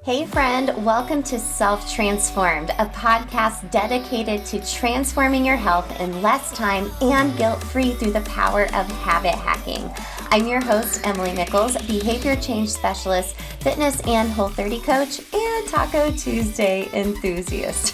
Hey friend, welcome to Self-Transformed, a podcast dedicated to transforming your health in less time and guilt-free through the power of habit hacking. I'm your host, Emily Nichols, behavior change specialist, fitness and Whole30 coach, and Taco Tuesday enthusiast.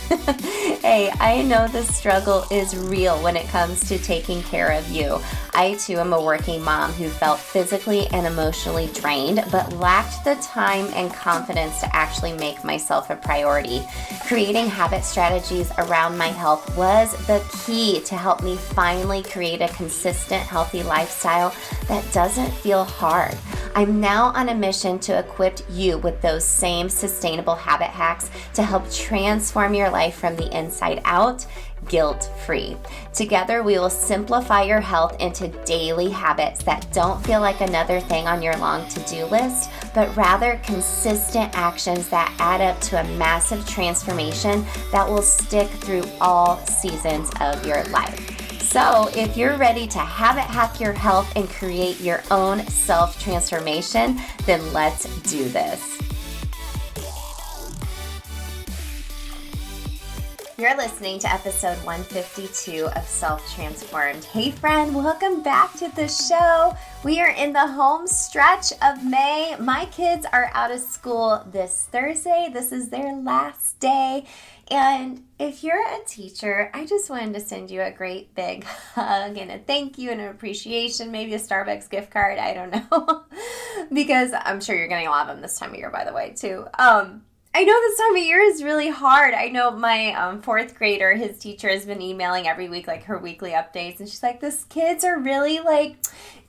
Hey, I know the struggle is real when it comes to taking care of you. I too am a working mom who felt physically and emotionally drained, but lacked the time and confidence to actually make myself a priority. Creating habit strategies around my health was the key to help me finally create a consistent, healthy lifestyle that doesn't feel hard. I'm now on a mission to equip you with those same sustainable habit hacks to help transform your life from the inside out, guilt-free. Together, we will simplify your health into daily habits that don't feel like another thing on your long to-do list, but rather consistent actions that add up to a massive transformation that will stick through all seasons of your life. So if you're ready to habit hack your health and create your own self-transformation, then let's do this. You're listening to episode 152 of Self-Transformed. Hey friend, welcome back to the show. We are in the home stretch of May. My kids are out of school this Thursday. This is their last day. And if you're a teacher, I just wanted to send you a great big hug and a thank you and an appreciation, maybe a Starbucks gift card, I don't know, because I'm sure you're getting a lot of them this time of year, by the way, too. I know this time of year is really hard. I know my fourth grader, his teacher has been emailing every week, like her weekly updates. And she's like, these kids are really like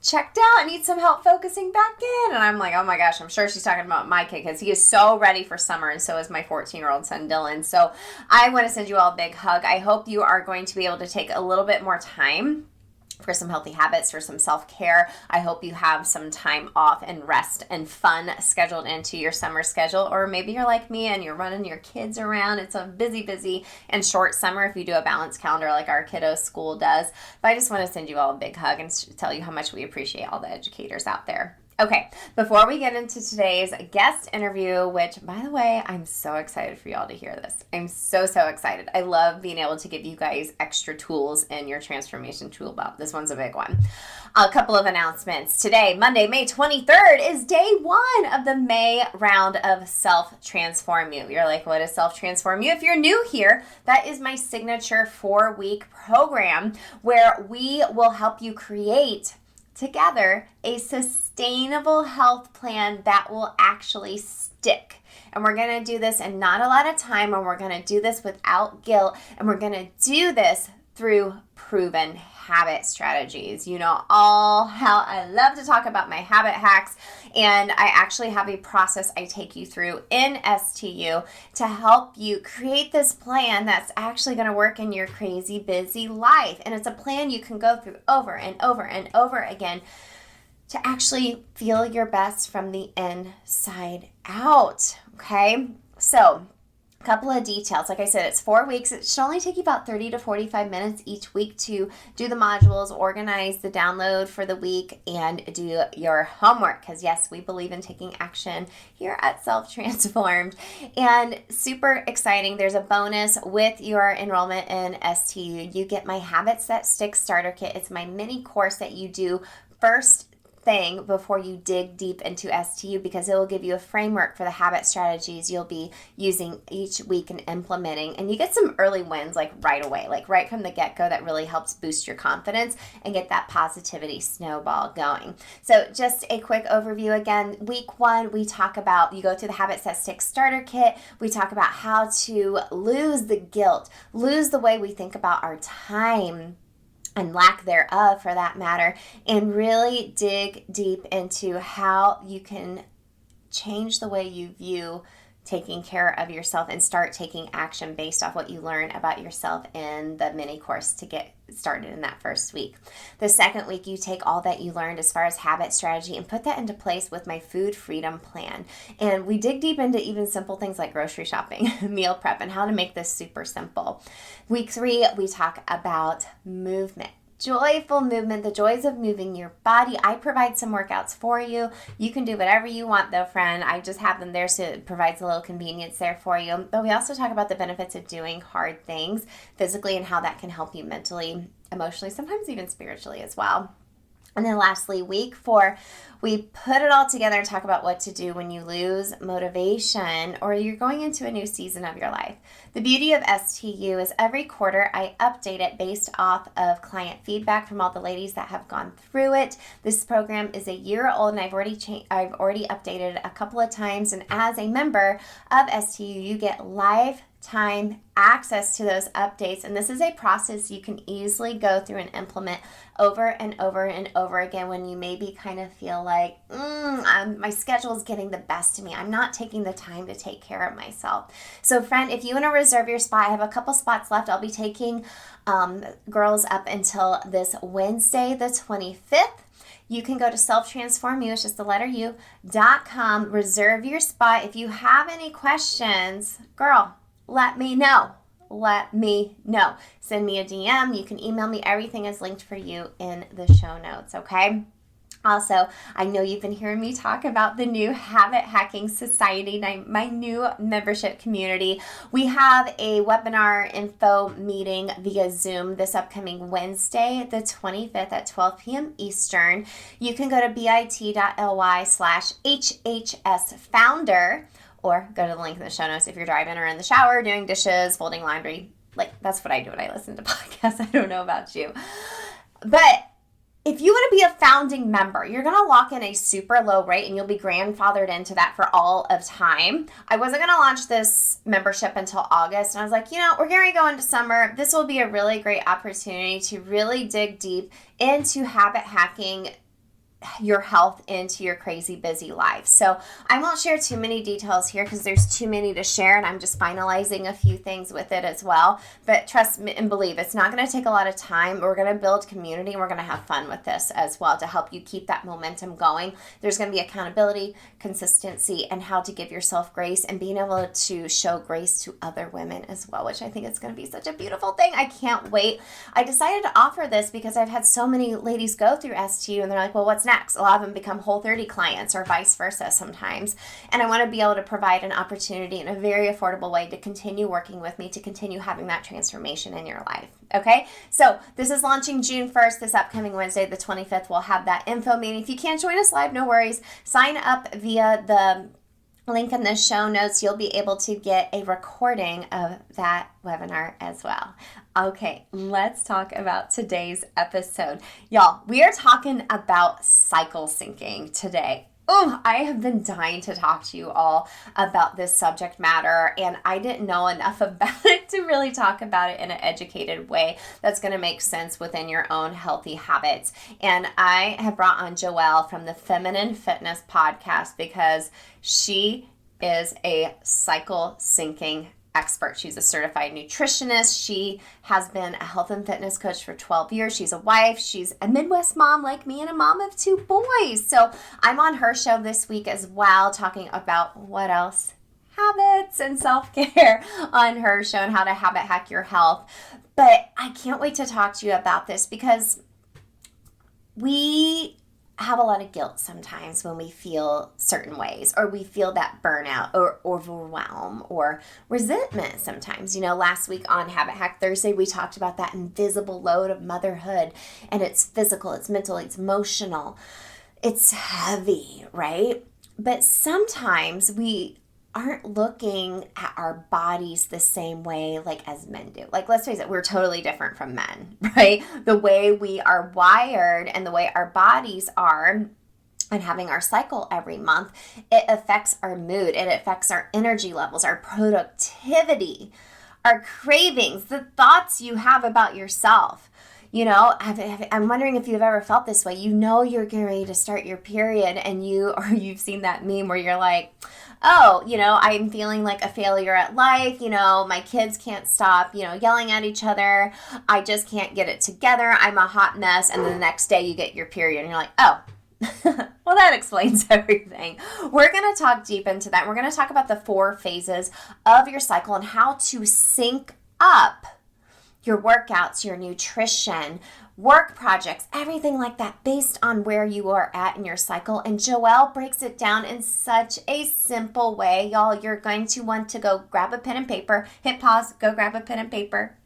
checked out and need some help focusing back in. And I'm like, oh my gosh, I'm sure she's talking about my kid because he is so ready for summer. And so is my 14-year-old son, Dylan. So I want to send you all a big hug. I hope you are going to be able to take a little bit more time for some healthy habits, for some self-care. I hope you have some time off and rest and fun scheduled into your summer schedule. Or maybe you're like me and you're running your kids around. It's a busy and short summer if you do a balanced calendar like our kiddos' school does. But I just want to send you all a big hug and tell you how much we appreciate all the educators out there. Okay, before we get into today's guest interview, which, by the way, I'm so excited for y'all to hear this. I'm so excited. I love being able to give you guys extra tools in your transformation tool belt. This one's a big one. A couple of announcements. Today, Monday, May 23rd, is day one of the May round of Self-Transform You. You're like, what is Self-Transform You? If you're new here, that is my signature 4-week program where we will help you create together a sustainable health plan that will actually stick. And we're going to do this in not a lot of time, and we're going to do this without guilt, and we're going to do this through proven habit strategies. You know all how I love to talk about my habit hacks, and I actually have a process I take you through in STU to help you create this plan that's actually going to work in your crazy busy life. And it's a plan you can go through over and over and over again to actually feel your best from the inside out. Okay, so couple of details. Like I said, it's 4 weeks. It should only take you about 30 to 45 minutes each week to do the modules, organize the download for the week, and do your homework. Because yes, we believe in taking action here at Self-Transformed. And super exciting, there's a bonus with your enrollment in STU. You get my Habits That Stick starter kit. It's my mini course that you do first thing before you dig deep into STU, because it will give you a framework for the habit strategies you'll be using each week and implementing. And you get some early wins like right away, like right from the get-go, that really helps boost your confidence and get that positivity snowball going. So just a quick overview again. Week 1, we talk about, you go through the Habits That Stick starter kit. We talk about how to lose the guilt, lose the way we think about our time and lack thereof for that matter, and really dig deep into how you can change the way you view taking care of yourself and start taking action based off what you learn about yourself in the mini course to get started in that first week. The second week, you take all that you learned as far as habit strategy and put that into place with my food freedom plan. And we dig deep into even simple things like grocery shopping, meal prep, and how to make this super simple. Week 3, we talk about movement. joyful movement, the joys of moving your body. I provide some workouts for you. You can do whatever you want though, friend. I just have them there so it provides a little convenience there for you. But we also talk about the benefits of doing hard things physically and how that can help you mentally, emotionally, sometimes even spiritually as well. And then lastly, week 4, we put it all together and talk about what to do when you lose motivation or you're going into a new season of your life. The beauty of STU is every quarter I update it based off of client feedback from all the ladies that have gone through it. This program is a year old and I've already updated it a couple of times. And as a member of STU, you get lifetime access to those updates, and this is a process you can easily go through and implement over and over and over again when you maybe kind of feel like my schedule is getting the best of me. I'm not taking the time to take care of myself. So friend, if you want to reserve your spot, I have a couple spots left. I'll be taking girls up until this Wednesday the 25th. You can go to selftransformu, it's just the letter U.com, reserve your spot. If you have any questions, girl, let me know. Let me know. Send me a DM. You can email me. Everything is linked for you in the show notes, okay? Also, I know you've been hearing me talk about the new Habit Hacking Society, my new membership community. We have a webinar info meeting via Zoom this upcoming Wednesday, the 25th at 12 p.m. Eastern. You can go to bit.ly/HHSfounder or go to the link in the show notes if you're driving or in the shower, doing dishes, folding laundry. Like, that's what I do when I listen to podcasts. I don't know about you. But if you want to be a founding member, you're going to lock in a super low rate and you'll be grandfathered into that for all of time. I wasn't going to launch this membership until August. And I was like, we're going to go into summer. This will be a really great opportunity to really dig deep into habit hacking your health into your crazy busy life. So I won't share too many details here because there's too many to share and I'm just finalizing a few things with it as well. But trust me and believe, it's not going to take a lot of time. We're going to build community and we're going to have fun with this as well to help you keep that momentum going. There's going to be accountability, consistency, and how to give yourself grace and being able to show grace to other women as well, which I think is going to be such a beautiful thing. I can't wait. I decided to offer this because I've had so many ladies go through STU and they're like, well, what's next? A lot of them become Whole30 clients or vice versa sometimes. And I want to be able to provide an opportunity in a very affordable way to continue working with me, to continue having that transformation in your life. Okay, so this is launching June 1st, this upcoming Wednesday, the 25th. We'll have that info meeting. If you can't join us live, no worries. Sign up via the link in the show notes. You'll be able to get a recording of that webinar as well. Okay, let's talk about today's episode. Y'all, we are talking about cycle syncing today. Oh, I have been dying to talk to you all about this subject matter, and I didn't know enough about it to really talk about it in an educated way that's going to make sense within your own healthy habits. And I have brought on Joelle from the Feminine Fitness Podcast because she is a cycle syncing expert. She's a certified nutritionist. She has been a health and fitness coach for 12 years. She's a wife. She's a Midwest mom like me and a mom of 2 boys. So I'm on her show this week as well, talking about what else? Habits and self-care on her show and how to habit hack your health. But I can't wait to talk to you about this because we have a lot of guilt sometimes when we feel certain ways or we feel that burnout or overwhelm or resentment sometimes. Last week on Habit Hack Thursday, we talked about that invisible load of motherhood, and it's physical, it's mental, it's emotional, it's heavy, right? But sometimes we aren't looking at our bodies the same way like as men do. Like, let's face it, we're totally different from men, right? The way we are wired and the way our bodies are and having our cycle every month, it affects our mood. It affects our energy levels, our productivity, our cravings, the thoughts you have about yourself. I'm wondering if you've ever felt this way. You're getting ready to start your period and you've seen that meme where you're like, oh, I'm feeling like a failure at life. My kids can't stop, yelling at each other. I just can't get it together. I'm a hot mess. And then the next day you get your period and you're like, oh, well, that explains everything. We're going to talk deep into that. We're going to talk about the 4 phases of your cycle and how to sync up your workouts, your nutrition, work projects, everything like that based on where you are at in your cycle. And Joelle breaks it down in such a simple way. Y'all, you're going to want to go grab a pen and paper, hit pause, go grab a pen and paper,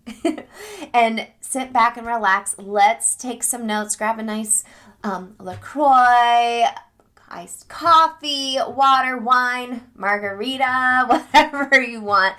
and sit back and relax. Let's take some notes, grab a nice LaCroix, iced coffee, water, wine, margarita, whatever you want.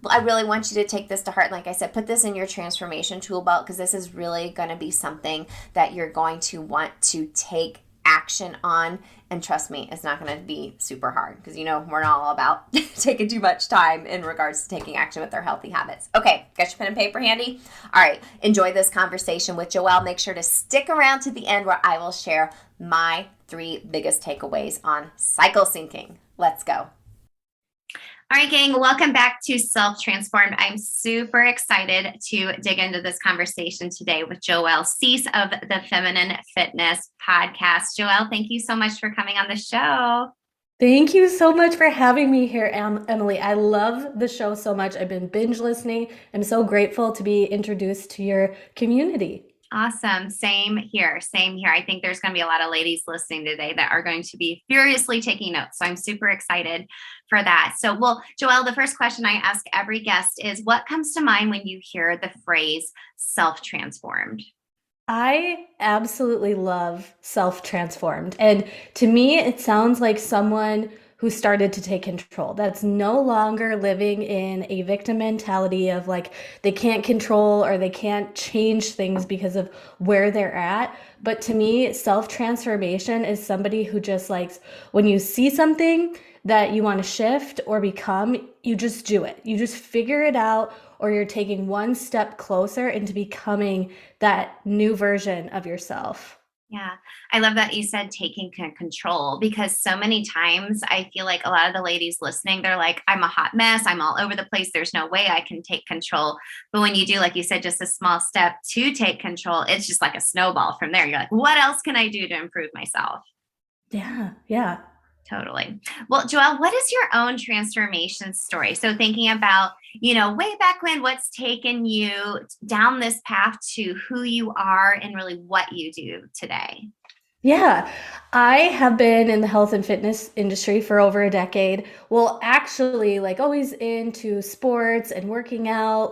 I really want you to take this to heart. And like I said, put this in your transformation tool belt, because this is really going to be something that you're going to want to take action on. And trust me, it's not going to be super hard, because we're not all about taking too much time in regards to taking action with our healthy habits. Okay, got your pen and paper handy? All right, enjoy this conversation with Joelle. Make sure to stick around to the end, where I will share my 3 biggest takeaways on cycle syncing. Let's go. All right, gang, welcome back to Self Transformed. I'm super excited to dig into this conversation today with Joelle Suess of the Feminine Fitness Podcast. Joelle, thank you so much for coming on the show. Thank you so much for having me here, Emily. I love the show so much. I've been binge listening. I'm so grateful to be introduced to your community. Awesome. Same here. Same here. I think there's going to be a lot of ladies listening today that are going to be furiously taking notes. So I'm super excited for that. So, Joelle, the first question I ask every guest is, what comes to mind when you hear the phrase self-transformed? I absolutely love self-transformed. And to me, it sounds like someone who started to take control. That's no longer living in a victim mentality of like they can't control or they can't change things because of where they're at. But to me, self-transformation is somebody who just likes, when you see something that you want to shift or become, you just do it. You just figure it out, or you're taking one step closer into becoming that new version of yourself. Yeah, I love that you said taking control, because so many times I feel like a lot of the ladies listening, they're like, I'm a hot mess. I'm all over the place. There's no way I can take control. But when you do, like you said, just a small step to take control, it's just like a snowball from there. You're like, what else can I do to improve myself? Yeah. Totally. Well, Joelle, what is your own transformation story? So thinking about, way back when, what's taken you down this path to who you are and really what you do today? Yeah, I have been in the health and fitness industry for over a decade. Well, actually, like always into sports and working out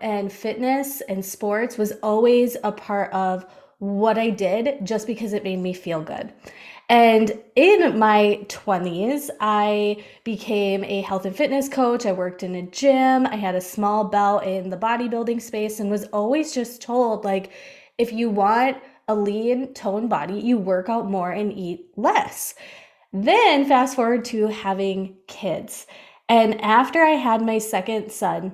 and fitness and sports was always a part of what I did just because it made me feel good. And in my 20s, I became a health and fitness coach. I worked in a gym. I had a small belt in the bodybuilding space and was always just told, like, if you want a lean, toned body, you work out more and eat less. Then fast forward to having kids. And after I had my second son,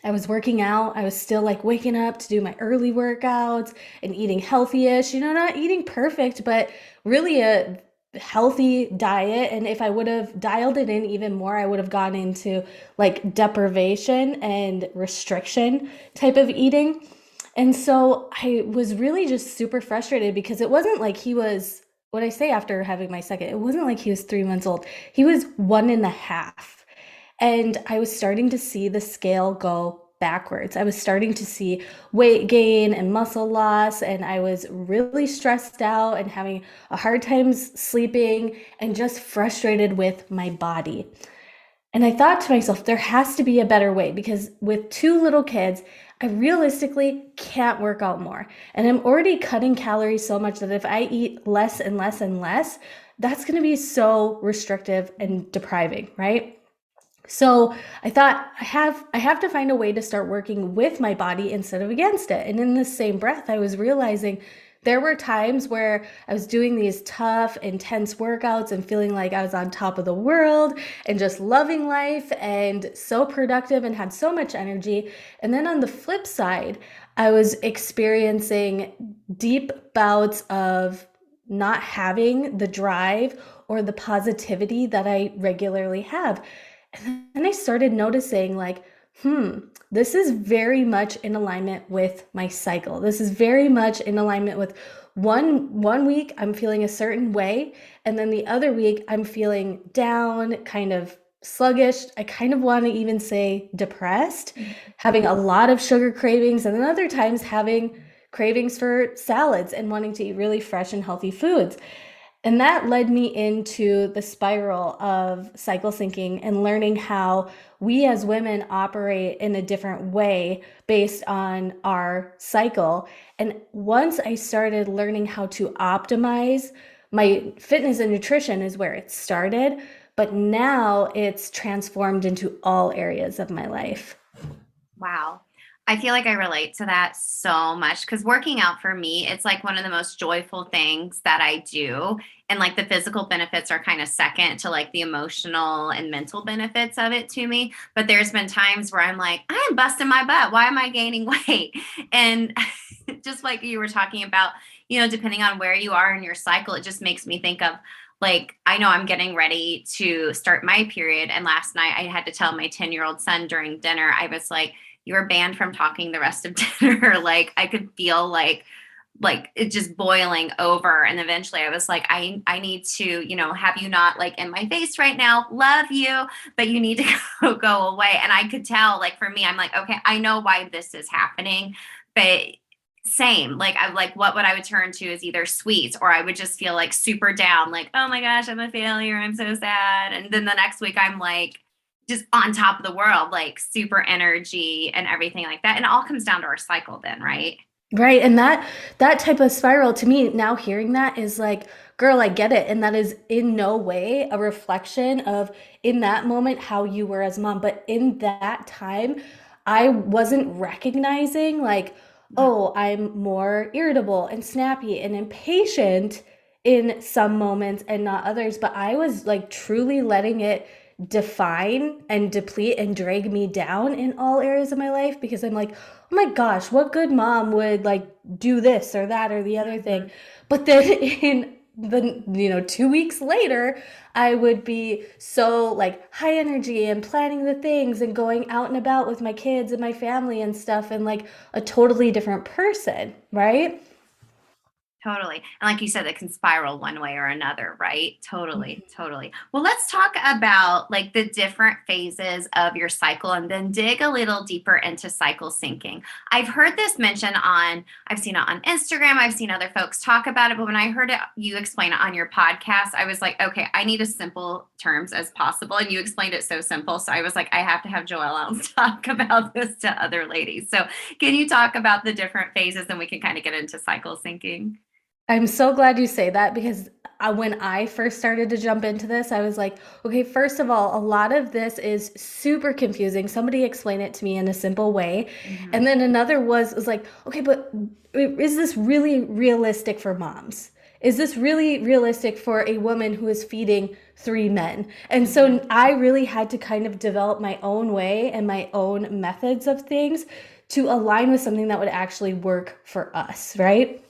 I was working out. I was still like waking up to do my early workouts and eating healthy-ish, not eating perfect, but really a healthy diet. And if I would have dialed it in even more, I would have gone into like deprivation and restriction type of eating. And so I was really just super frustrated because it wasn't like he was, what I say after having my second, it wasn't like he was 3 months old. He was 1.5. And I was starting to see the scale go backwards. I was starting to see weight gain and muscle loss, and I was really stressed out and having a hard time sleeping and just frustrated with my body. And I thought to myself, there has to be a better way, because with 2 little kids, I realistically can't work out more. And I'm already cutting calories so much that if I eat less and less and less, that's going to be so restrictive and depriving, right? So I thought I have to find a way to start working with my body instead of against it. And in the same breath, I was realizing there were times where I was doing these tough, intense workouts and feeling like I was on top of the world and just loving life and so productive and had so much energy. And then on the flip side, I was experiencing deep bouts of not having the drive or the positivity that I regularly have. And then I started noticing like, this is very much in alignment with my cycle. This is very much in alignment with one week I'm feeling a certain way, and then the other week I'm feeling down, kind of sluggish. I kind of want to even say depressed, having a lot of sugar cravings, and then other times having cravings for salads and wanting to eat really fresh and healthy foods. And that led me into the spiral of cycle syncing and learning how we as women operate in a different way based on our cycle. And once I started learning how to optimize, my fitness and nutrition is where it started, but now it's transformed into all areas of my life. Wow. I feel like I relate to that so much because working out for me, it's like one of the most joyful things that I do. And like the physical benefits are kind of second to like the emotional and mental benefits of it to me. But there's been times where I'm like, I'm busting my butt. Why am I gaining weight? And just like you were talking about, depending on where you are in your cycle, it just makes me think of like, I know I'm getting ready to start my period. And last night I had to tell my 10-year-old son during dinner, I was like, you were banned from talking the rest of dinner. Like I could feel like it just boiling over. And eventually I was like, I need to, have you not like in my face right now, love you, but you need to go away. And I could tell like for me, I'm like, okay, I know why this is happening, but same, like I like what I would turn to is either sweets or I would just feel like super down, like, oh my gosh, I'm a failure. I'm so sad. And then the next week I'm like, just on top of the world, like super energy and everything like that. And it all comes down to our cycle then, right? Right. And that type of spiral to me, now hearing that is like, girl, I get it. And that is in no way a reflection of in that moment how you were as mom. But in that time, I wasn't recognizing like, oh, I'm more irritable and snappy and impatient in some moments and not others. But I was like truly letting it define and deplete and drag me down in all areas of my life because I'm like, oh my gosh, what good mom would like do this or that or the other thing. But then in the 2 weeks later, I would be so like high energy and planning the things and going out and about with my kids and my family and stuff and like a totally different person, right? Totally. And like you said, it can spiral one way or another, right? Totally. Totally. Well, let's talk about like the different phases of your cycle and then dig a little deeper into cycle syncing. I've heard this mentioned I've seen it on Instagram. I've seen other folks talk about it. But when I heard it, you explain it on your podcast, I was like, okay, I need as simple terms as possible. And you explained it so simple. So I was like, I have to have Joelle out and talk about this to other ladies. So can you talk about the different phases and we can kind of get into cycle syncing? I'm so glad you say that because when I first started to jump into this, I was like, okay, first of all, a lot of this is super confusing. Somebody explain it to me in a simple way. Mm-hmm. And then another was like, okay, but is this really realistic for moms? Is this really realistic for a woman who is feeding three men? And so I really had to kind of develop my own way and my own methods of things to align with something that would actually work for us, right?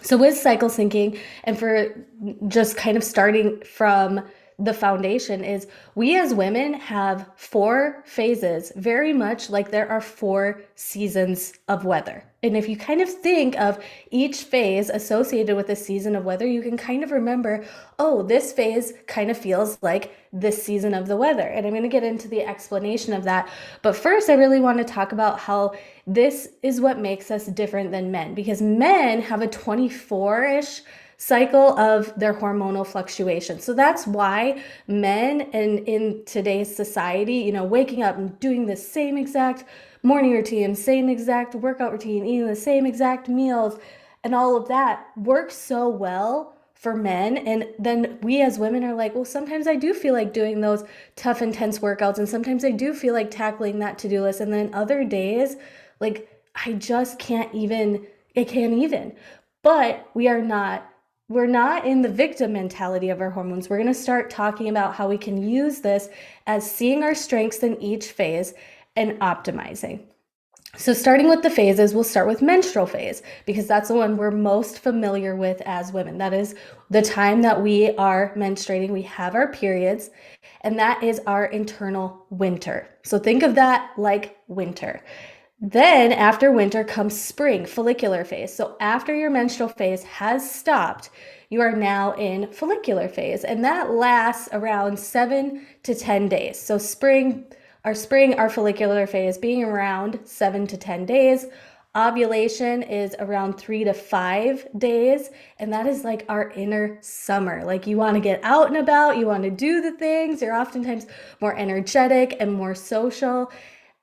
So with cycle syncing and for just kind of starting from the foundation is we as women have 4 phases, very much like there are 4 seasons of weather. And if you kind of think of each phase associated with a season of weather, you can kind of remember, oh, this phase kind of feels like this season of the weather. And I'm going to get into the explanation of that. But first, I really want to talk about how this is what makes us different than men, because men have a 24-ish cycle of their hormonal fluctuation. So that's why men and in today's society, waking up and doing the same exact morning routine, same exact workout routine, eating the same exact meals, and all of that works so well for men. And then we as women are like, well, sometimes I do feel like doing those tough, intense workouts. And sometimes I do feel like tackling that to-do list. And then other days, like I just can't even, I can't even. But we're not in the victim mentality of our hormones. We're going to start talking about how we can use this as seeing our strengths in each phase and optimizing. So starting with the phases, we'll start with menstrual phase because that's the one we're most familiar with as women. That is the time that we are menstruating, we have our periods, and that is our internal winter. So think of that like winter. Then after winter comes spring, follicular phase. So after your menstrual phase has stopped, you are now in follicular phase, and that lasts around 7 to 10 days. So our follicular phase being around 7 to 10 days. Ovulation is around 3 to 5 days, and that is like our inner summer. Like you want to get out and about, you want to do the things, you're oftentimes more energetic and more social.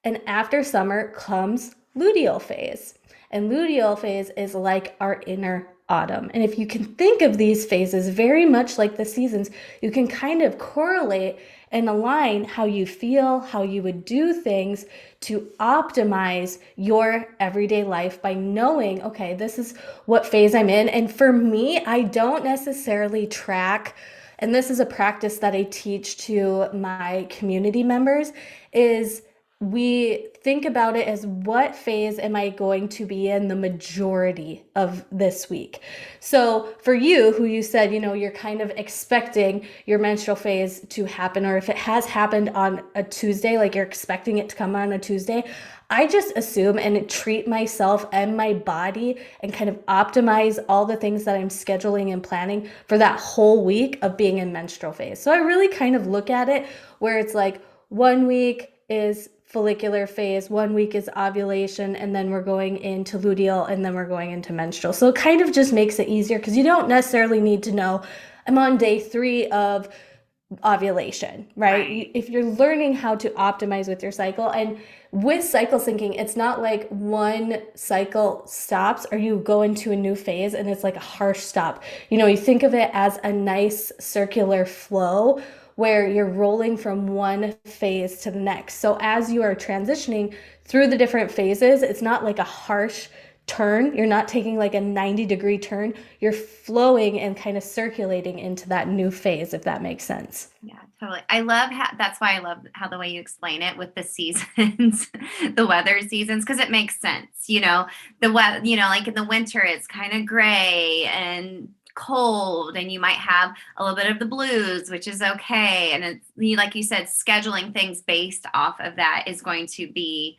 And after summer comes luteal phase. And luteal phase is like our inner autumn. And if you can think of these phases very much like the seasons, you can kind of correlate and align how you feel, how you would do things to optimize your everyday life by knowing, okay, this is what phase I'm in. And for me, I don't necessarily track, and this is a practice that I teach to my community members, is we think about it as what phase am I going to be in the majority of this week. So for you, who you said, you're kind of expecting your menstrual phase to happen, or if it has happened on a Tuesday, like you're expecting it to come on a Tuesday, I just assume and treat myself and my body and kind of optimize all the things that I'm scheduling and planning for that whole week of being in menstrual phase. So I really kind of look at it where it's like 1 week is follicular phase, 1 week is ovulation, and then we're going into luteal, and then we're going into menstrual. So it kind of just makes it easier because you don't necessarily need to know, I'm on day 3 of ovulation, right? If you're learning how to optimize with your cycle, and with cycle syncing, it's not like one cycle stops or you go into a new phase and it's like a harsh stop. You think of it as a nice circular flow where you're rolling from one phase to the next. So as you are transitioning through the different phases, it's not like a harsh turn. You're not taking like a 90-degree turn. You're flowing and kind of circulating into that new phase, if that makes sense. Yeah, totally. I love that's why I love how the way you explain it with the seasons, the weather seasons, because it makes sense. The weather, like in the winter, it's kind of gray and cold, and you might have a little bit of the blues, which is okay. And it's, like you said, scheduling things based off of that is going to be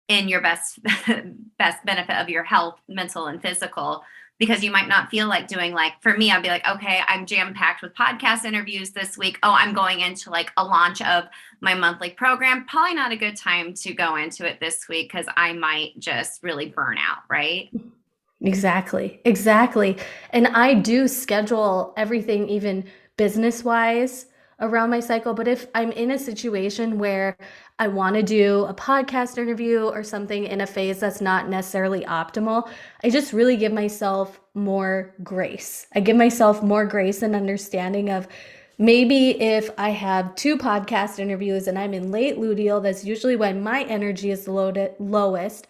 in your best benefit of your health, mental and physical, because you might not feel like doing, like for me, I'd be like, okay, I'm jam packed with podcast interviews this week. Oh, I'm going into like a launch of my monthly program. Probably not a good time to go into it this week because I might just really burn out, right? Exactly. And I do schedule everything, even business wise, around my cycle. But if I'm in a situation where I want to do a podcast interview or something in a phase that's not necessarily optimal, I just really give myself more grace. I give myself more grace and understanding of, maybe if I have 2 podcast interviews and I'm in late luteal, that's usually when my energy is lowest.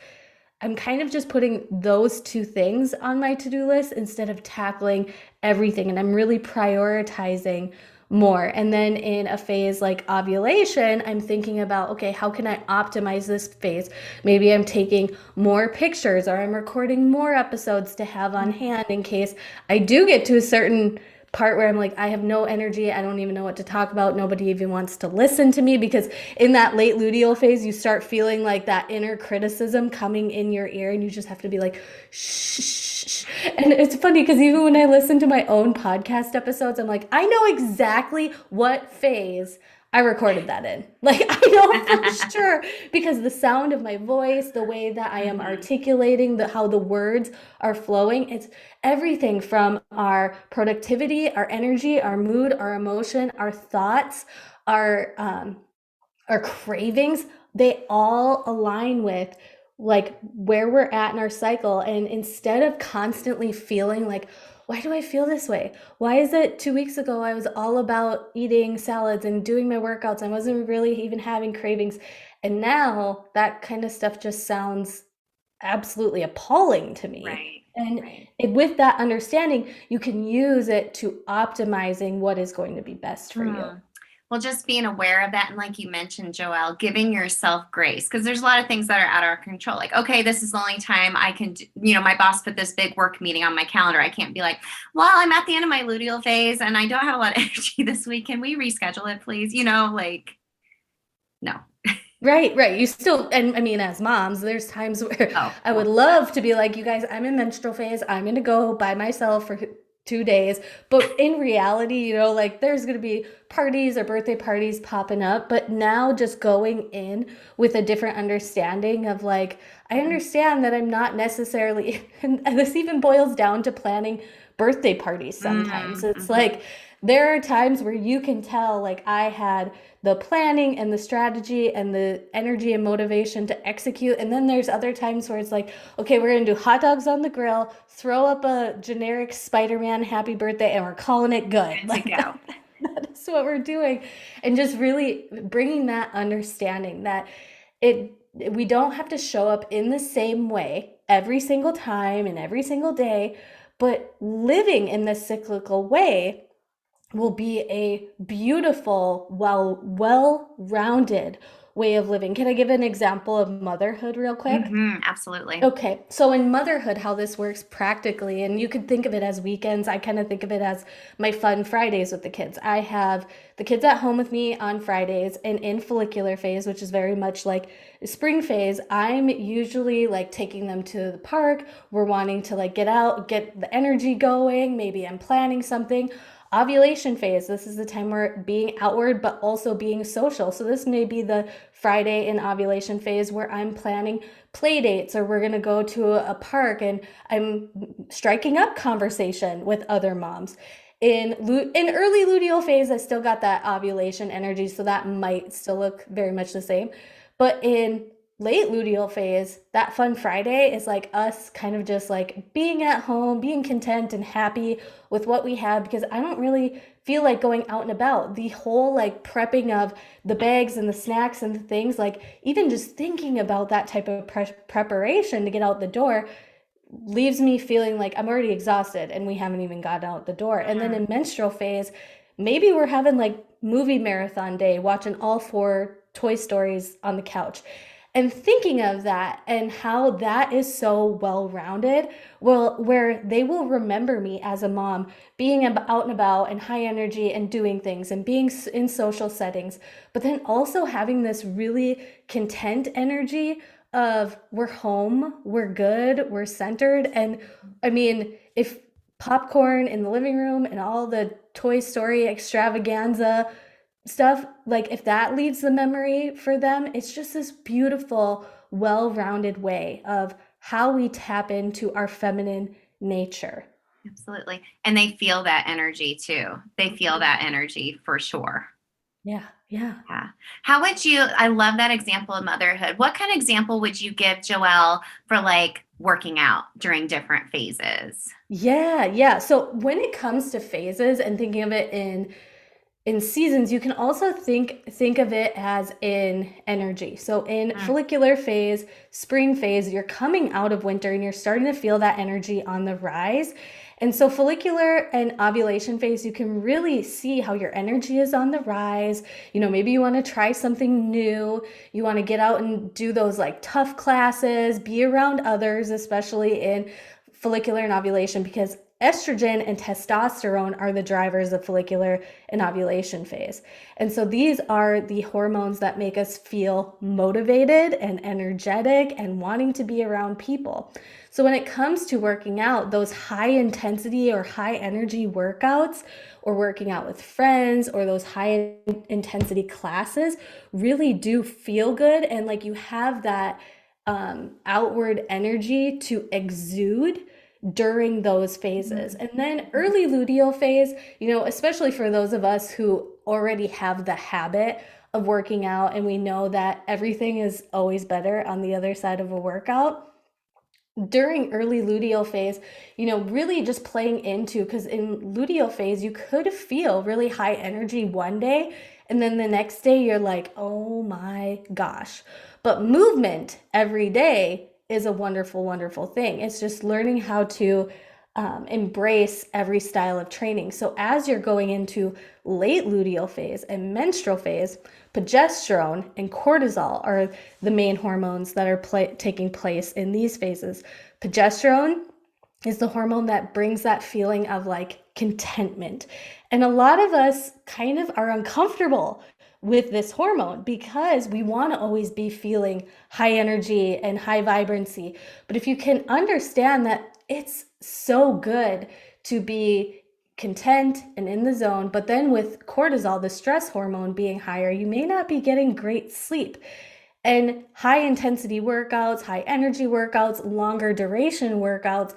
I'm kind of just putting those 2 things on my to-do list instead of tackling everything. And I'm really prioritizing more. And then in a phase like ovulation, I'm thinking about, okay, how can I optimize this phase? Maybe I'm taking more pictures, or I'm recording more episodes to have on hand in case I do get to a certain part where I'm like, I have no energy. I don't even know what to talk about. Nobody even wants to listen to me, because in that late luteal phase, you start feeling like that inner criticism coming in your ear, and you just have to be like, shh. And it's funny because even when I listen to my own podcast episodes, I'm like, I know exactly what phase I recorded that in. Like, I know for sure, because the sound of my voice, the way that I am articulating, how the words are flowing, it's everything from our productivity, our energy, our mood, our emotion, our thoughts, our cravings. They all align with like where we're at in our cycle. And instead of constantly feeling like, why do I feel this way? Why is it 2 weeks ago I was all about eating salads and doing my workouts? I wasn't really even having cravings. And now that kind of stuff just sounds absolutely appalling to me. Right. And with that understanding, you can use it to optimizing what is going to be best for you. Well, just being aware of that. And like you mentioned, Joelle, giving yourself grace, because there's a lot of things that are out of our control. Like, okay, this is the only time I can, my boss put this big work meeting on my calendar. I can't be like, well, I'm at the end of my luteal phase and I don't have a lot of energy this week. Can we reschedule it, please? No. Right. You still, and I mean, as moms, there's times where I would love to be like, you guys, I'm in menstrual phase. I'm going to go by myself for 2 days. But in reality, like there's going to be parties or birthday parties popping up. But now just going in with a different understanding of like, I understand that I'm not necessarily, and this even boils down to planning birthday parties sometimes. It's Mm-hmm. like, there are times where you can tell, like, I had the planning and the strategy and the energy and motivation to execute. And then there's other times where it's like, okay, we're going to do hot dogs on the grill, throw up a generic Spider-Man happy birthday, and we're calling it good. Good to Like go. that's what we're doing. And just really bringing that understanding that it, we don't have to show up in the same way every single time and every single day, but living in this cyclical way will be a beautiful, well-rounded way of living. Can I give an example of motherhood real quick? Absolutely. Okay, so in motherhood, how this works practically, and you could think of it as weekends, I kind of think of it as my fun Fridays with the kids. I have the kids at home with me on Fridays, and in follicular phase, which is very much like spring phase, I'm usually like taking them to the park. We're wanting to like get out, get the energy going. Maybe I'm planning something. Ovulation phase, this is the time we're being outward but also being social. So this may be the Friday in ovulation phase where I'm planning play dates, or we're going to go to a park and I'm striking up conversation with other moms. In early luteal phase, I still got that ovulation energy, so that might still look very much the same. But in late luteal phase, that fun Friday is like us kind of just like being at home, being content and happy with what we have, because I don't really feel like going out and about. The whole like prepping of the bags and the snacks and the things, like even just thinking about that type of preparation to get out the door leaves me feeling like I'm already exhausted and we haven't even gotten out the door. And then in menstrual phase, maybe we're having like movie marathon day, watching all four Toy Stories on the couch. And thinking of that and how that is so well rounded, well, where they will remember me as a mom being out and about and high energy and doing things and being in social settings, but then also having this really content energy of we're home, we're good, we're centered. And I mean, if popcorn in the living room and all the Toy Story extravaganza stuff, like if that leaves the memory for them, it's just this beautiful, well-rounded way of how we tap into our feminine nature. Absolutely. And they feel that energy too. They feel that energy for sure. Yeah, yeah. Yeah. How would you, I love that example of motherhood. What kind of example would you give Joelle for like working out during different phases? Yeah, yeah. So when it comes to phases and thinking of it in seasons, you can also think of it as in energy. So in Mm, follicular phase, spring phase, you're coming out of winter and you're starting to feel that energy on the rise. And so follicular and ovulation phase, you can really see how your energy is on the rise. Maybe you want to try something new. You want to get out and do those like tough classes, be around others, especially in follicular and ovulation, because estrogen and testosterone are the drivers of follicular and ovulation phase. And so these are the hormones that make us feel motivated and energetic and wanting to be around people. So when it comes to working out, those high intensity or high energy workouts or working out with friends or those high intensity classes really do feel good. And like you have that outward energy to exude during those phases. mm, And then early luteal phase, especially for those of us who already have the habit of working out and we know that everything is always better on the other side of a workout. During early luteal phase, really just playing into, because in luteal phase, you could feel really high energy one day, and then the next day you're like, oh my gosh. But movement every day is a wonderful, wonderful thing. It's just learning how to embrace every style of training. So as you're going into late luteal phase and menstrual phase, progesterone and cortisol are the main hormones that are taking place in these phases. Progesterone is the hormone that brings that feeling of like contentment. And a lot of us kind of are uncomfortable with this hormone because we want to always be feeling high energy and high vibrancy. But if you can understand that it's so good to be content and in the zone. But then with cortisol, the stress hormone being higher, you may not be getting great sleep. And high intensity workouts, high energy workouts, longer duration workouts,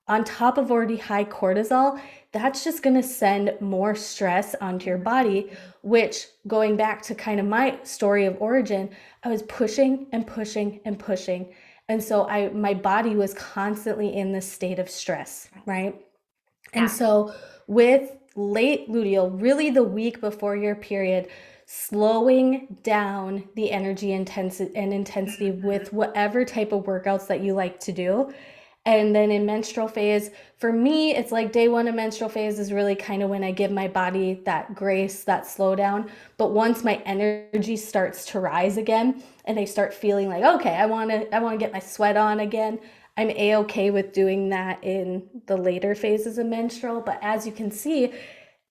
on top of already high cortisol, that's just going to send more stress onto your body, which, going back to kind of my story of origin, I was pushing and pushing and pushing. And so my body was constantly in this state of stress, right? And Yeah. so with late luteal, really the week before your period, slowing down the energy intensity with whatever type of workouts that you like to do. And then in menstrual phase, for me, it's like day one of menstrual phase is really kind of when I give my body that grace, that slowdown. But once my energy starts to rise again and I start feeling like, okay, I want to get my sweat on again, I'm a-okay with doing that in the later phases of menstrual. But as you can see,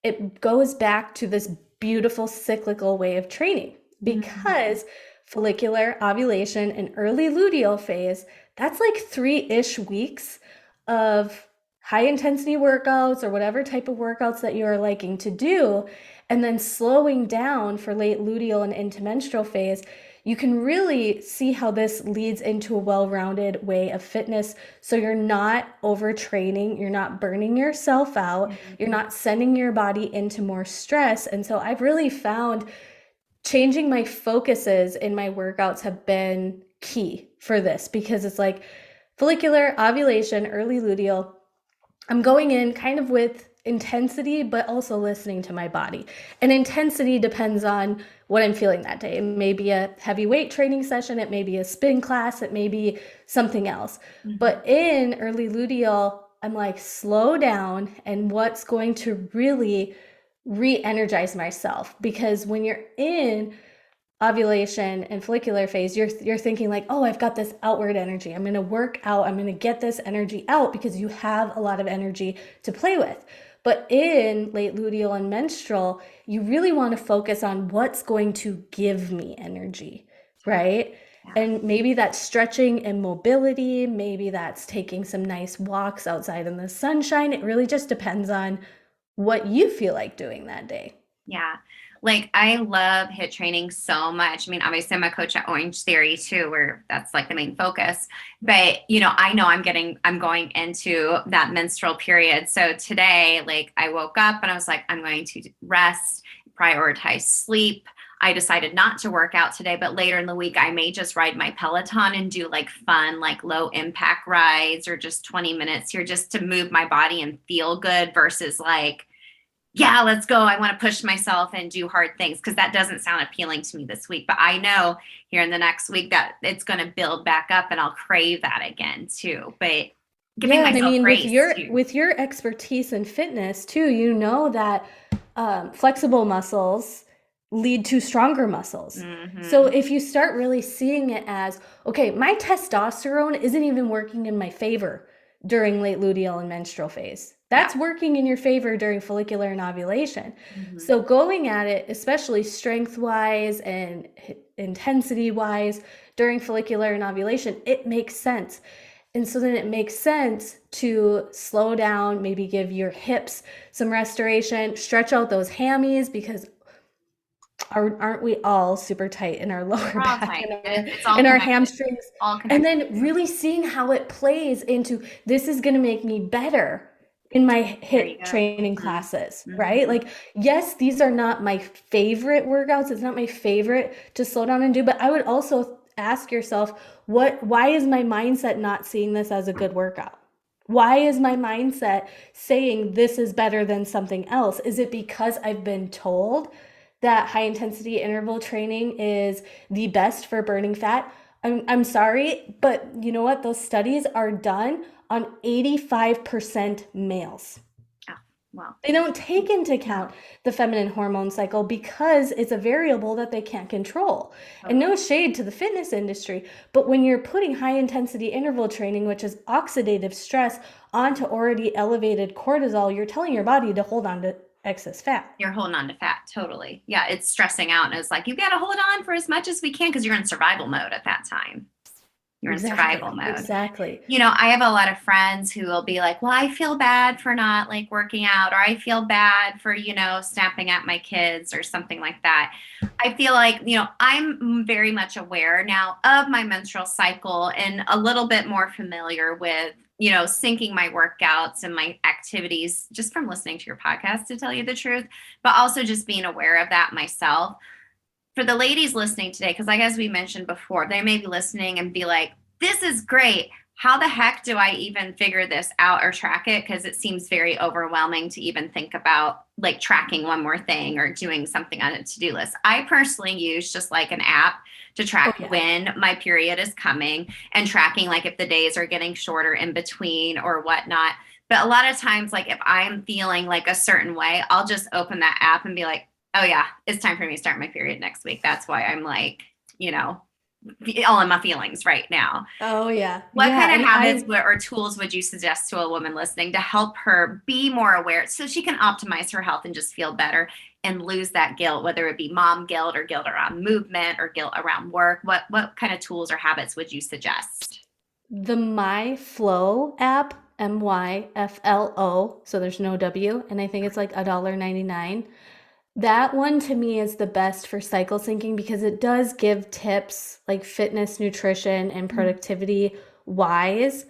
it goes back to this beautiful cyclical way of training, because follicular ovulation and early luteal phase, that's like 3-ish weeks of high intensity workouts or whatever type of workouts that you are liking to do. And then slowing down for late luteal and into menstrual phase, you can really see how this leads into a well-rounded way of fitness. So you're not overtraining, you're not burning yourself out, you're not sending your body into more stress. And so I've really found changing my focuses in my workouts have been key for this, because it's like follicular, ovulation, early luteal, I'm going in kind of with intensity, but also listening to my body. And intensity depends on what I'm feeling that day. It may be a heavy weight training session, it may be a spin class, it may be something else. But in early luteal, I'm like, slow down, and what's going to really re-energize myself. Because when you're in ovulation and follicular phase, you're thinking like, oh, I've got this outward energy, I'm going to work out, I'm going to get this energy out, because you have a lot of energy to play with. But in late luteal and menstrual, you really want to focus on what's going to give me energy, right? And maybe that's stretching and mobility, maybe that's taking some nice walks outside in the sunshine. It really just depends on what you feel like doing that day. Yeah. Like, I love HIIT training so much. I mean, obviously I'm a coach at Orange Theory too, where that's like the main focus, but I know I'm going into that menstrual period. So today, like, I woke up and I was like, I'm going to rest, prioritize sleep. I decided not to work out today, but later in the week, I may just ride my Peloton and do like fun, like low impact rides, or just 20 minutes here just to move my body and feel good, versus like, yeah, let's go, I want to push myself and do hard things, because that doesn't sound appealing to me this week. But I know here in the next week that it's going to build back up and I'll crave that again too. But giving And I myself mean, grace too. with your expertise in fitness too, you know that flexible muscles lead to stronger muscles. So if you start really seeing it as, okay, my testosterone isn't even working in my favor during late luteal and menstrual phase, that's working in your favor during follicular and ovulation. So going at it, especially strength wise and intensity wise during follicular and ovulation, it makes sense. And so then it makes sense to slow down, maybe give your hips some restoration, stretch out those hammies, because aren't we all super tight in our lower back and our hamstrings? And then really seeing how it plays into, this is going to make me better in my HIIT training classes, right? Like, yes, these are not my favorite workouts. It's not my favorite to slow down and do, but I would also ask yourself, why is my mindset not seeing this as a good workout? Why is my mindset saying this is better than something else? Is it because I've been told that high intensity interval training is the best for burning fat? I'm sorry, but you know what? Those studies are done on 85% males. Oh, wow. They don't take into account the feminine hormone cycle, because it's a variable that they can't control. And no shade to the fitness industry, but when you're putting high intensity interval training, which is oxidative stress, onto already elevated cortisol, you're telling your body to hold on to excess fat. You're holding on to fat. Totally. Yeah. It's stressing out. And it's like, you got to hold on for as much as we can, because you're in survival mode at that time. You're in survival Exactly. mode. Exactly. I have a lot of friends who will be like, well, I feel bad for not like working out, or I feel bad for, snapping at my kids or something like that. I feel like, I'm very much aware now of my menstrual cycle and a little bit more familiar with, syncing my workouts and my activities just from listening to your podcast, to tell you the truth, but also just being aware of that myself. For the ladies listening today, because like as we mentioned before, they may be listening and be like, this is great. How the heck do I even figure this out or track it? Because it seems very overwhelming to even think about like tracking one more thing or doing something on a to-do list. I personally use just like an app to Oh track yeah. when my period is coming and tracking like if the days are getting shorter in between or whatnot. But a lot of times, like if I'm feeling like a certain way, I'll just open that app and be like, oh yeah, it's time for me to start my period next week. That's why I'm like, all in my feelings right now. Oh yeah. What Yeah. kind of And habits I or tools would you suggest to a woman listening to help her be more aware so she can optimize her health and just feel better and lose that guilt, whether it be mom guilt or guilt around movement or guilt around work? What kind of tools or habits would you suggest? The My Flow app, MyFLO, so there's no W, and I think it's like $1.99. That one to me is the best for cycle syncing because it does give tips like fitness, nutrition, and productivity wise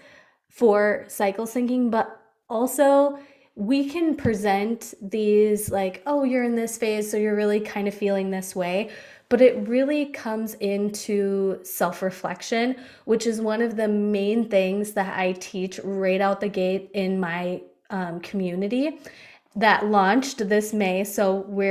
for cycle syncing, but also we can present these like, oh, you're in this phase, so you're really kind of feeling this way. But it really comes into self reflection, which is one of the main things that I teach right out the gate in my community that launched this May. So we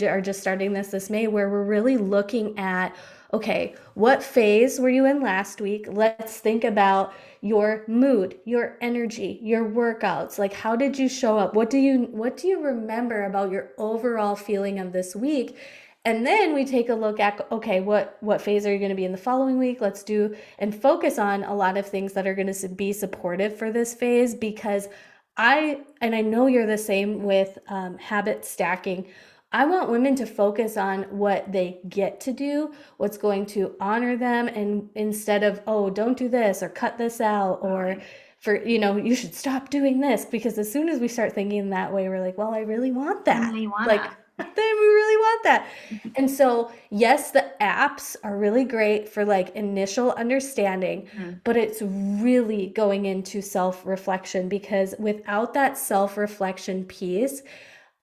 are just starting this May, where we're really looking at, okay, what phase were you in last week? Let's think about your mood, your energy, your workouts. Like how did you show up? What do you remember about your overall feeling of this week? And then we take a look at, okay, what phase are you going to be in the following week? Let's do and focus on a lot of things that are going to be supportive for this phase, because I know you're the same with habit stacking. I want women to focus on what they get to do, what's going to honor them, and instead of, oh, don't do this or cut this out, or you should stop doing this, because as soon as we start thinking that way, we're like, well, I really want And that. they Like, wanna. then we really want that. And so, yes, the apps are really great for like initial understanding, Mhm. but it's really going into self reflection, because without that self reflection piece,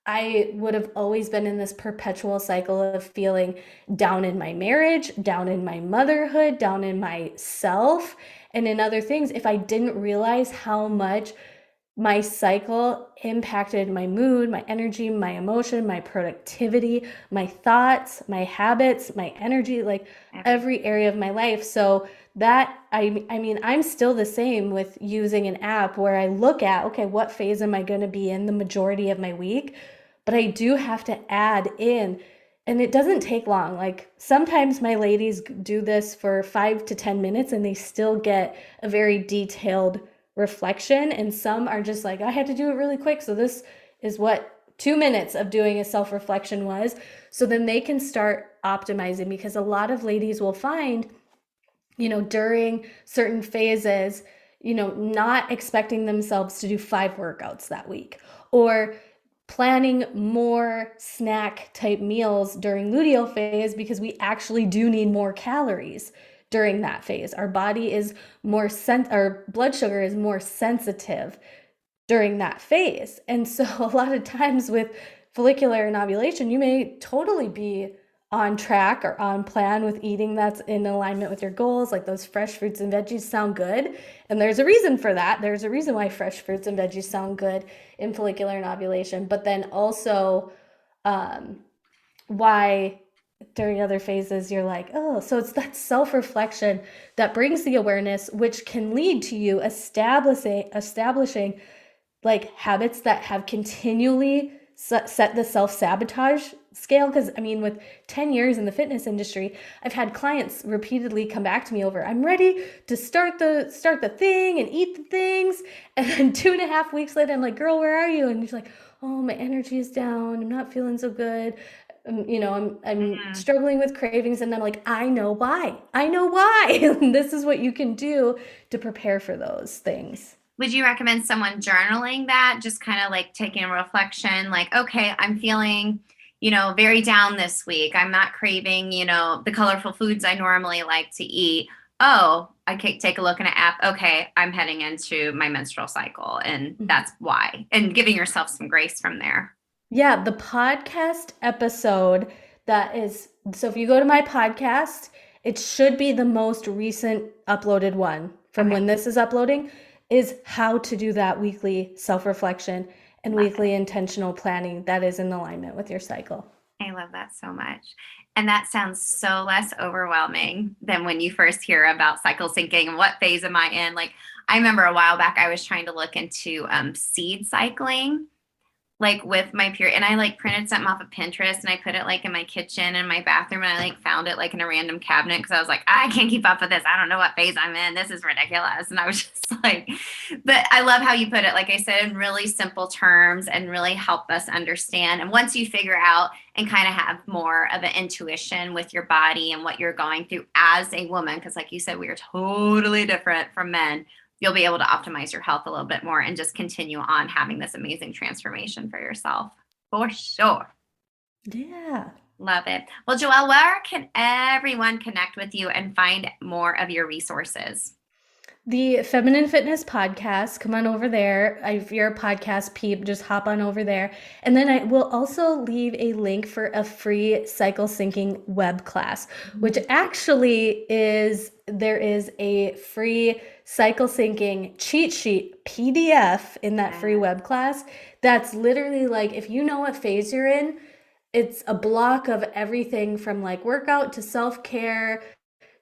I would have always been in this perpetual cycle of feeling down in my marriage, down in my motherhood, down in myself, and in other things if I didn't realize how much my cycle impacted my mood, my energy, my emotion, my productivity, my thoughts, my habits, my energy, like every area of my life. So that I mean, I'm still the same with using an app where I look at, okay, what phase am I going to be in the majority of my week? But I do have to add in, and it doesn't take long. Like sometimes my ladies do this for 5 to 10 minutes and they still get a very detailed reflection, and some are just like, I had to do it really quick, so this is what 2 minutes of doing a self-reflection was. So then they can start optimizing, because a lot of ladies will find, during certain phases, not expecting themselves to do 5 workouts that week, or planning more snack type meals during luteal phase, because we actually do need more calories during that phase. Our body is our blood sugar is more sensitive during that phase. And so a lot of times with follicular and ovulation, you may totally be on track or on plan with eating that's in alignment with your goals. Like those fresh fruits and veggies sound good. And there's a reason for that. There's a reason why fresh fruits and veggies sound good in follicular and ovulation. But then also why during other phases you're like, oh, so it's that self-reflection that brings the awareness, which can lead to you establishing like habits that have continually set the self-sabotage scale. Because I mean, with 10 years in the fitness industry, I've had clients repeatedly come back to me over, I'm ready to start the thing and eat the things, and then 2.5 weeks later I'm like, girl, where are you? And she's like, oh, my energy is down, I'm not feeling so good, I'm struggling with cravings, and I'm like, I know why. I know why. This is what you can do to prepare for those things. Would you recommend someone journaling that? Just kind of like taking a reflection, like, okay, I'm feeling, very down this week. I'm not craving, the colorful foods I normally like to eat. Oh, I can take a look in an app. Okay, I'm heading into my menstrual cycle, and that's why. And giving yourself some grace from there. Yeah, the podcast episode so if you go to my podcast, it should be the most recent uploaded one from when this is uploading, is how to do that weekly self-reflection and weekly intentional planning that is in alignment with your cycle. I love that so much. And that sounds so less overwhelming than when you first hear about cycle syncing and what phase am I in. Like, I remember a while back, I was trying to look into seed cycling, like with my period, and I like printed something off of Pinterest and I put it like in my kitchen and my bathroom, and I like found it like in a random cabinet because I was like, I can't keep up with this. I don't know what phase I'm in. This is ridiculous. And I was just like, but I love how you put it, like I said, in really simple terms and really help us understand. And once you figure out and kind of have more of an intuition with your body and what you're going through as a woman, because like you said, we are totally different from men, you'll be able to optimize your health a little bit more and just continue on having this amazing transformation for yourself. For sure. Yeah. Love it. Well, Joelle, where can everyone connect with you and find more of your resources? The Feminine Fitness Podcast. Come on over there. If you're a podcast peep, just hop on over there. And then I will also leave a link for a free cycle syncing web class, which actually there is a free cycle syncing cheat sheet PDF in that free web class. That's literally like, if you know what phase you're in, it's a block of everything from like workout to self-care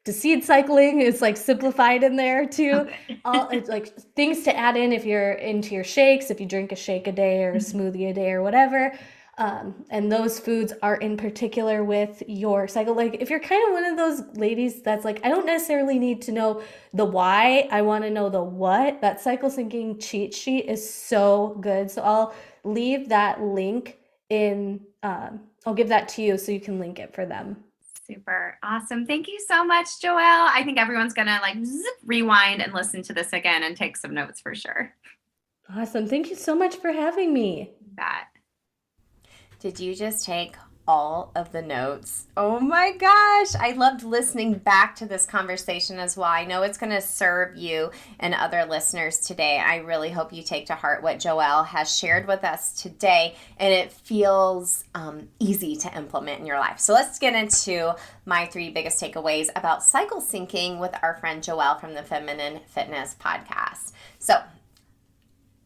to seed cycling. Is like simplified in there too. All it's like things to add in if you're into your shakes, if you drink a shake a day or a smoothie a day or whatever. And those foods are in particular with your cycle. Like if you're kind of one of those ladies that's like, I don't necessarily need to know the why, I want to know the what, that cycle syncing cheat sheet is so good. So I'll leave that link in, I'll give that to you so you can link it for them. Super awesome. Thank you so much, Joelle. I think everyone's going to like rewind and listen to this again and take some notes for sure. Awesome. Thank you so much for having me. That. Did you just take all of the notes? Oh my gosh. I loved listening back to this conversation as well. I know it's going to serve you and other listeners today. I really hope you take to heart what Joelle has shared with us today, and it feels easy to implement in your life. So let's get into my 3 biggest takeaways about cycle syncing with our friend Joelle from the Feminine Fitness Podcast. So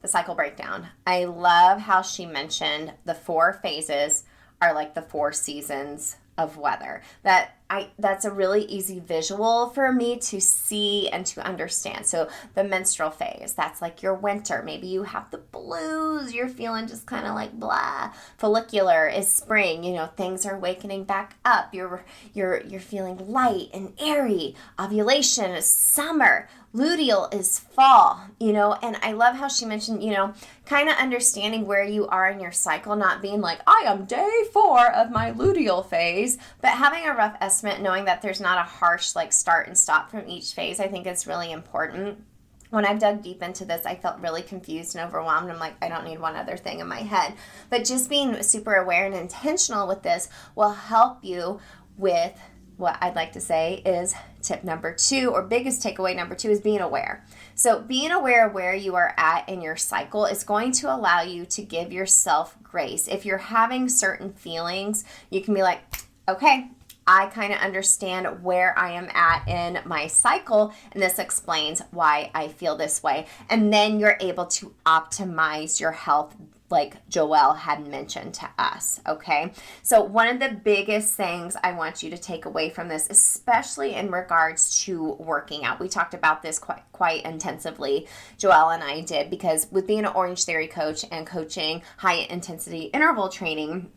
the cycle breakdown. I love how she mentioned the 4 phases are like the 4 seasons of weather. That's a really easy visual for me to see and to understand. So the menstrual phase, that's like your winter. Maybe you have the blues, you're feeling just kind of like blah. Follicular is spring, things are wakening back up. You're feeling light and airy. Ovulation is summer. Luteal is fall, and I love how she mentioned, kind of understanding where you are in your cycle, not being like, I am day 4 of my luteal phase, but having a rough estimate, knowing that there's not a harsh like start and stop from each phase. I think it's really important. When I've dug deep into this, I felt really confused and overwhelmed. I'm like, I don't need one other thing in my head. But just being super aware and intentional with this will help you with what I'd like to say is tip number 2, or biggest takeaway number 2, is being aware. So being aware of where you are at in your cycle is going to allow you to give yourself grace. If you're having certain feelings, you can be like, okay, I kind of understand where I am at in my cycle, and this explains why I feel this way. And then you're able to optimize your health like Joelle had mentioned to us, okay? So one of the biggest things I want you to take away from this, especially in regards to working out, we talked about this quite intensively, Joelle and I did, because with being an Orange Theory coach and coaching high intensity interval training,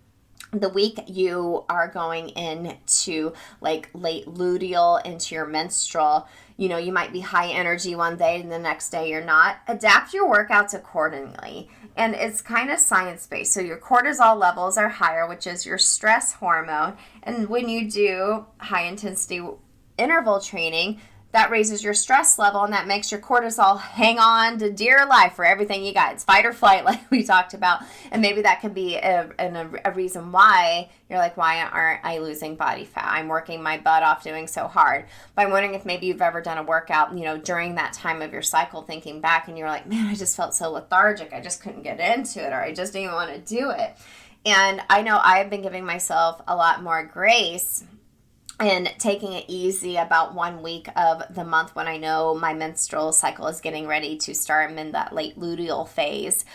the week you are going into like late luteal into your menstrual, you might be high energy one day and the next day you're not. Adapt your workouts accordingly. And it's kind of science-based. So your cortisol levels are higher, which is your stress hormone. And when you do high-intensity interval training, that raises your stress level, and that makes your cortisol hang on to dear life for everything you got. It's fight or flight, like we talked about. And maybe that could be a reason why you're like, why aren't I losing body fat? I'm working my butt off doing so hard. But I'm wondering if maybe you've ever done a workout, during that time of your cycle, thinking back, and you're like, man, I just felt so lethargic. I just couldn't get into it, or I just didn't even want to do it. And I know I've been giving myself a lot more grace and taking it easy about 1 week of the month when I know my menstrual cycle is getting ready to start. I'm in that late luteal phase,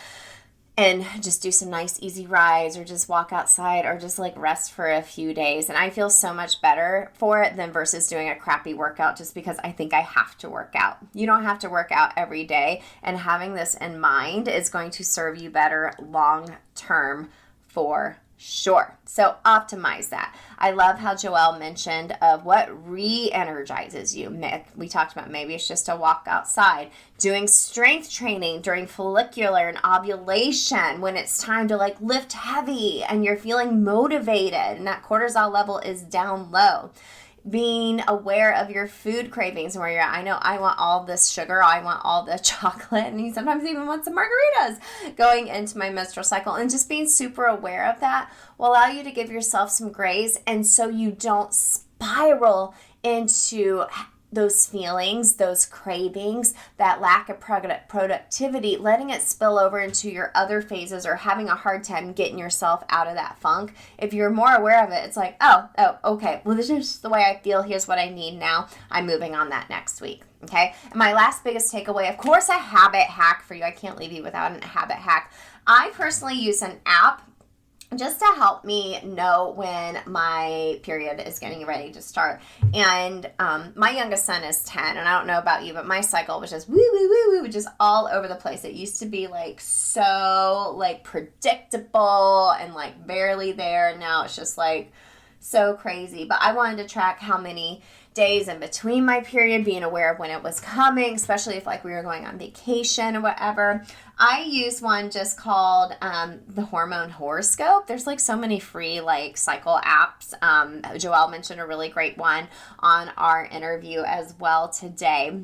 and just do some nice easy rides, or just walk outside, or just like rest for a few days. And I feel so much better for it than versus doing a crappy workout just because I think I have to work out. You don't have to work out every day, and having this in mind is going to serve you better long term for sure. So optimize that. I love how Joelle mentioned of what re-energizes you. We talked about maybe it's just a walk outside, doing strength training during follicular and ovulation when it's time to like lift heavy and you're feeling motivated and that cortisol level is down low. Being aware of your food cravings, where you're, I know I want all this sugar, I want all the chocolate, and you sometimes even want some margaritas going into my menstrual cycle. And just being super aware of that will allow you to give yourself some grace, and so you don't spiral into those feelings, those cravings, that lack of productivity, letting it spill over into your other phases, or having a hard time getting yourself out of that funk. If you're more aware of it, it's like, oh, okay, well, this is just the way I feel. Here's what I need now. I'm moving on that next week. Okay. And my last biggest takeaway, of course, a habit hack for you. I can't leave you without a habit hack. I personally use an app just to help me know when my period is getting ready to start. And my youngest son is 10, and I don't know about you, but my cycle was just just all over the place. It used to be like so like predictable and like barely there. Now it's just like so crazy. But I wanted to track how many days in between my period, being aware of when it was coming, especially if like we were going on vacation or whatever. I use one just called the Hormone Horoscope. There's like so many free like cycle apps. Joelle mentioned a really great one on our interview as well today.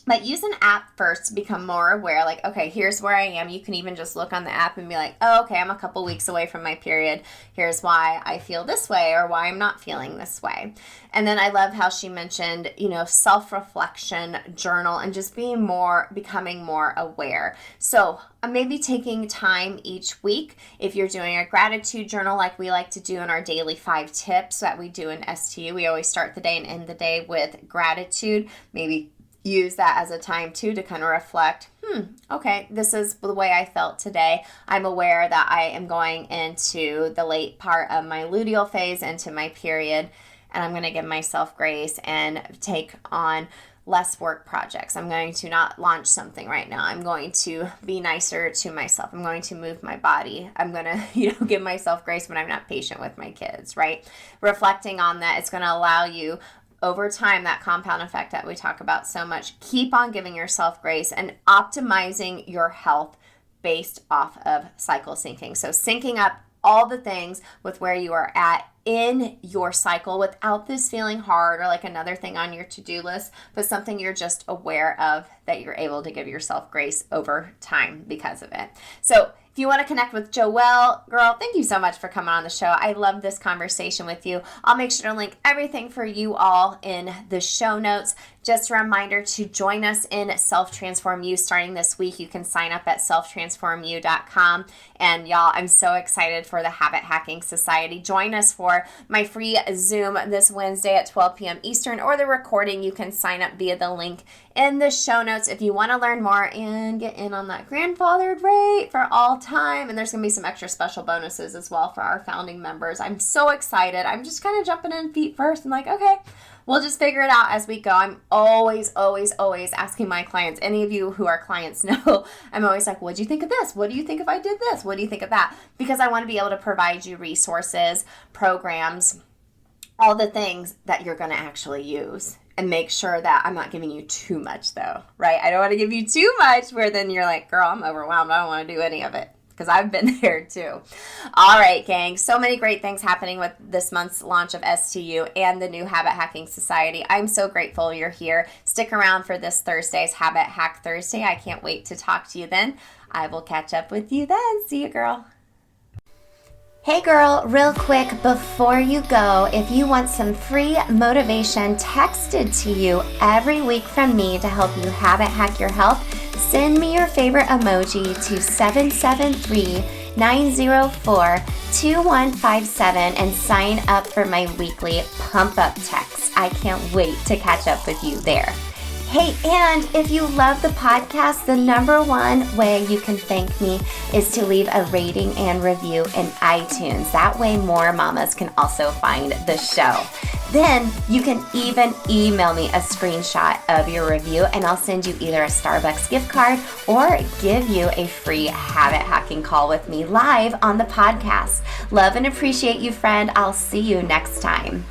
But use an app first to become more aware, like, okay, here's where I am. You can even just look on the app and be like, oh, okay, I'm a couple weeks away from my period. Here's why I feel this way, or why I'm not feeling this way. And then I love how she mentioned, self-reflection, journal, and just becoming more aware. So maybe taking time each week, if you're doing a gratitude journal like we like to do in our daily 5 tips that we do in STU. We always start the day and end the day with gratitude. Maybe use that as a time too to kind of reflect, okay, this is the way I felt today. I'm aware that I am going into the late part of my luteal phase, into my period, and I'm going to give myself grace and take on less work projects. I'm going to not launch something right now. I'm going to be nicer to myself. I'm going to move my body. I'm going to, give myself grace when I'm not patient with my kids, right? Reflecting on that, it's going to allow you over time, that compound effect that we talk about so much. Keep on giving yourself grace and optimizing your health based off of cycle syncing. So syncing up all the things with where you are at in your cycle without this feeling hard or like another thing on your to-do list, but something you're just aware of that you're able to give yourself grace over time because of it. So if you want to connect with Joelle, girl, thank you so much for coming on the show. I love this conversation with you. I'll make sure to link everything for you all in the show notes. Just a reminder to join us in Self-Transform You starting this week. You can sign up at selftransformu.com. And y'all, I'm so excited for the Habit Hacking Society. Join us for my free Zoom this Wednesday at 12 p.m. Eastern, or the recording. You can sign up via the link in the show notes if you want to learn more and get in on that grandfathered rate for all time. And there's going to be some extra special bonuses as well for our founding members. I'm so excited. I'm just kind of jumping in feet first and like, okay, we'll just figure it out as we go. I'm always asking my clients, any of you who are clients know, I'm always like, what do you think of this? What do you think if I did this? What do you think of that? Because I want to be able to provide you resources, programs, all the things that you're going to actually use. And make sure that I'm not giving you too much, though, right? I don't want to give you too much where then you're like, girl, I'm overwhelmed. I don't want to do any of it, because I've been there too. All right, gang. So many great things happening with this month's launch of STU and the new Habit Hacking Society. I'm so grateful you're here. Stick around for this Thursday's Habit Hack Thursday. I can't wait to talk to you then. I will catch up with you then. See you, girl. Hey girl, real quick before you go, if you want some free motivation texted to you every week from me to help you habit hack your health, send me your favorite emoji to 773-904-2157 and sign up for my weekly pump up text. I can't wait to catch up with you there. Hey, and if you love the podcast, the number one way you can thank me is to leave a rating and review in iTunes. That way more mamas can also find the show. Then you can even email me a screenshot of your review and I'll send you either a Starbucks gift card or give you a free habit hacking call with me live on the podcast. Love and appreciate you, friend. I'll see you next time.